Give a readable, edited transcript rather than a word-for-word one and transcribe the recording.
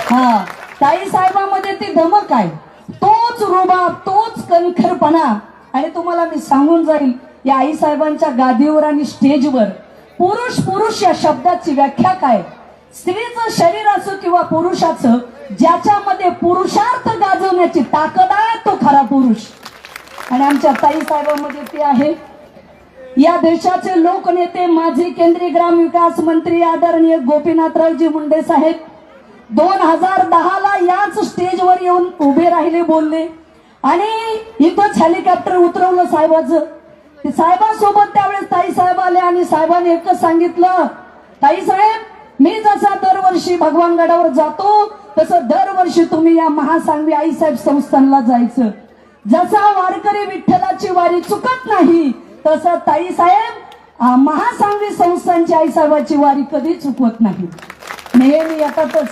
हा, ताई साहेबांमध्ये ती धमक आहे, तोच रुबाब, तोच कणखरपणा. आणि तुम्हाला मी सांगून जाईल, या आई साहेबांच्या गादीवर आणि स्टेजवर पुरुष पुरुष या शब्दाची व्याख्या काय. स्त्रीचं शरीर असो किंवा पुरुषाचं, ज्याच्यामध्ये पुरुषार्थ गाजवण्याची ताकद आहे तो खरा पुरुष. आणि आमच्या ताई साहेबांमध्ये ते आहे. या देशाचे लोकनेते, माजी केंद्रीय ग्रामविकास मंत्री आदरणीय गोपीनाथरावजी मुंडे साहेब 2010 ला याच स्टेजवर येऊन उभे राहिले, बोलले. आणि इथंच हेलिकॉप्टर उतरवलं साहेबाचं. ते साहेबांसोबत त्यावेळेस ताई साहेब आले आणि साहेबांनी एकच सांगितलं, ताई साहेब, मी जसा दरवर्षी भगवानगडावर जातो तसं दरवर्षी तुम्ही या महासांगवी आईसाहेब संस्थानला जायचं. जसा वारकरी विठ्ठलाची वारी चुकत नाही तसं ताई साहेब महासांगवी संस्थानची आईसाहेबाची वारी कधी चुकवत नाही, नेहमी येतातच.